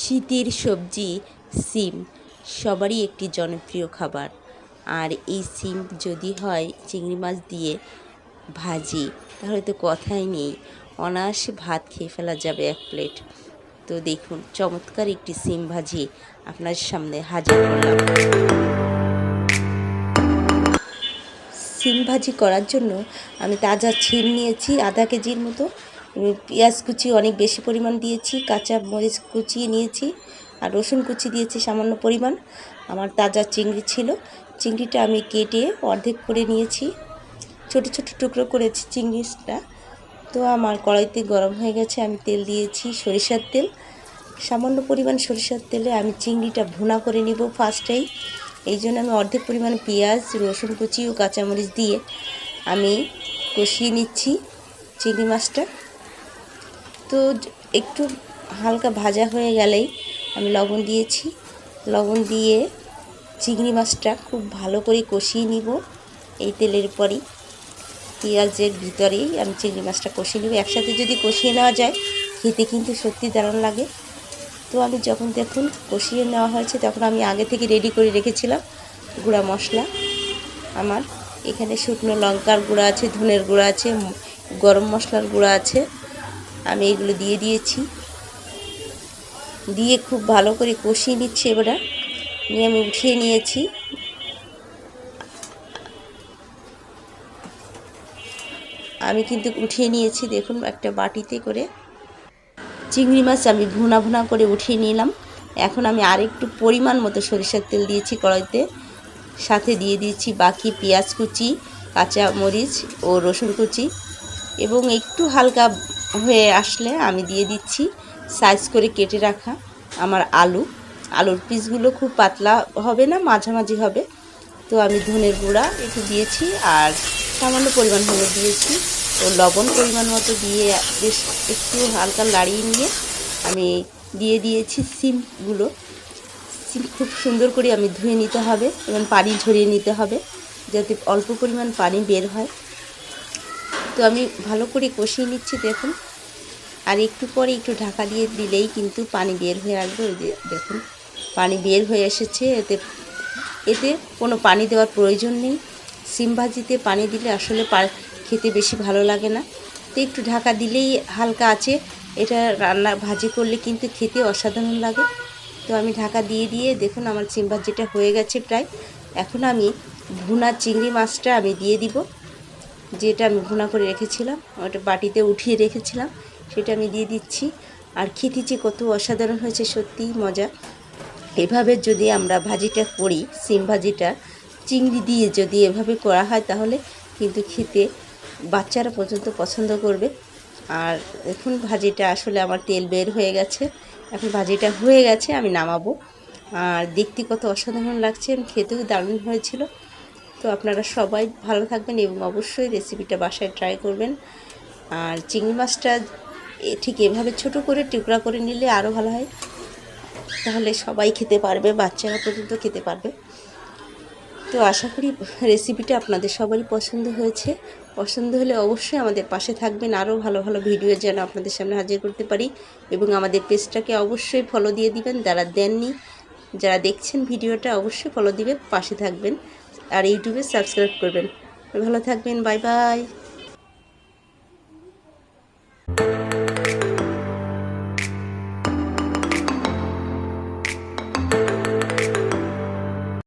শীতের সবজি সিম সবারই একটি জনপ্রিয় খাবার। আর এই সিম যদি হয় চিংড়ি মাছ দিয়ে ভাজি, তাহলে তো কথাই নেই, অনায়াসে ভাত খেয়ে ফেলা যাবে এক প্লেট। তো দেখুন, চমৎকার একটি সিম ভাজি আপনার সামনে হাজির করলাম। সিম ভাজি করার জন্য আমি তাজা সিম নিয়েছি আধা কেজির মতো। পেঁয়াজ কুচি অনেক বেশি পরিমাণ দিয়েছি, কাঁচা মরিচ কুচিয়ে নিয়েছি, আর রসুন কুচি দিয়েছি সামান্য পরিমাণ। আমার তাজা চিংড়ি ছিল, চিংড়িটা আমি কেটে অর্ধেক করে নিয়েছি, ছোট ছোট টুকরো করেছি চিংড়িটা। তো আমার কড়াইতে গরম হয়ে গেছে, আমি তেল দিয়েছি সরিষার তেল। সামান্য পরিমাণ সরিষার তেলে আমি চিংড়িটা ভুনা করে নিব ফার্স্টেই। এই জন্য আমি অর্ধেক পরিমাণ পেঁয়াজ, রসুন কুচি ও কাঁচামরিচ দিয়ে আমি কষিয়ে নিচ্ছি চিংড়ি মাছটা। তো একটু হালকা ভাজা হয়ে গেলেই আমি লবণ দিয়েছি, লবণ দিয়ে চিংড়ি মাছটা খুব ভালো করে কষিয়ে নিব। এই তেলের পরই পেঁয়াজের ভিতরেই আমি চিংড়ি মাছটা কষিয়ে নিব। একসাথে যদি কষিয়ে নেওয়া যায় খেতে কিন্তু সত্যি দারুণ লাগে। তো আমি যখন দেখুন কষিয়ে নেওয়া হয়েছে, তখন আমি আগে থেকে রেডি করে রেখেছিলাম গুঁড়া মশলা। আমার এখানে শুকনো লঙ্কার গুঁড়া আছে, ধনের গুঁড়া আছে, গরম মশলার গুঁড়া আছে। আমি এগুলো দিয়ে দিয়েছি, দিয়ে খুব ভালো করে কষিয়ে নিচ্ছি। এবারে নিয়ে আমি উঠিয়ে নিয়েছি। আমি কিন্তু উঠিয়ে নিয়েছি, দেখুন একটা বাটিতে করে চিংড়ি মাছ আমি ভুনা ভুনা করে উঠিয়ে নিলাম। এখন আমি আরেকটু পরিমাণ মতো সরিষার তেল দিয়েছি কড়াইতে, সাথে দিয়ে দিয়েছি বাকি পেঁয়াজ কুচি, কাঁচা মরিচ ও রসুন কুচি, এবং একটু হালকা হয়ে আসলে আমি দিয়ে দিচ্ছি সাইজ করে কেটে রাখা আমার আলুর পিসগুলো খুব পাতলা হবে না, মাঝামাঝি হবে। তো আমি ধনের গুঁড়া একটু দিয়েছি, আর সামান্য পরিমাণ হলুদ দিয়েছি ও লবণ পরিমাণ মতো দিয়ে বেশ একটু হালকা নাড়িয়ে নিয়ে আমি দিয়ে দিয়েছি সিমগুলো। সিম খুব সুন্দর করে আমি ধুয়ে নিতে হবে এবং পানি ঝরিয়ে নিতে হবে, যাতে অল্প পরিমাণ পানি বের হয়। তো আমি ভালো করে কষিয়ে নিচ্ছি দেখুন। আর একটু পরে একটু ঢাকা দিয়ে দিলেই কিন্তু পানি বের হয়ে আসবে। ওই যে দেখুন পানি বের হয়ে এসেছে। এতে কোনো পানি দেওয়ার প্রয়োজন নেই। সিম ভাজিতে পানি দিলে আসলে খেতে বেশি ভালো লাগে না। তো একটু ঢাকা দিলেই হালকা আছে, এটা রান্না ভাজি করলে কিন্তু খেতে অসাধারণ লাগে। তো আমি ঢাকা দিয়ে দেখুন আমার সিম ভাজিটা হয়ে গেছে প্রায়। এখন আমি ভুনা চিংড়ি মাছটা আমি দিয়ে দিব, যেটা আমি ভুনা করে রেখেছিলাম, ওটা বাটিতে উঠিয়ে রেখেছিলাম, সেটা আমি দিয়ে দিচ্ছি। আর খেতে যে কত অসাধারণ হয়েছে, সত্যিই মজা। এভাবে যদি আমরা ভাজিটা করি, সিম ভাজিটা চিংড়ি দিয়ে যদি এভাবে করা হয়, তাহলে কিন্তু খেতে বাচ্চারা পর্যন্ত পছন্দ করবে। আর দেখুন ভাজিটা আসলে আমার তেল বের হয়ে গেছে, এখন ভাজিটা হয়ে গেছে, আমি নামাবো। আর দেখতে কত অসাধারণ লাগছে, খেতেও দারুণ হয়েছিল। তো আপনারা সবাই ভালো থাকবেন এবং অবশ্যই রেসিপিটা বাসায় ট্রাই করবেন। আর চিংড়ি মাছটা ঠিক এভাবে ছোট করে টুকরা করে নিলে আরও ভালো হয়, তাহলে সবাই খেতে পারবে, বাচ্চারা পর্যন্ত খেতে পারবে। তো আশা করি রেসিপিটা আপনাদের সবারই পছন্দ হয়েছে। পছন্দ হলে অবশ্যই আমাদের পাশে থাকবেন, আরও ভালো ভালো ভিডিও যেন আপনাদের সামনে হাজির করতে পারি। এবং আমাদের পেজটাকে অবশ্যই ফলো দিয়ে দিবেন, যারা দেননি, যারা দেখছেন ভিডিওটা অবশ্যই ফলো দিবেন, পাশে থাকবেন, আর ইউটিউবে সাবস্ক্রাইব করবেন। ভালো থাকবেন, বাই বাই।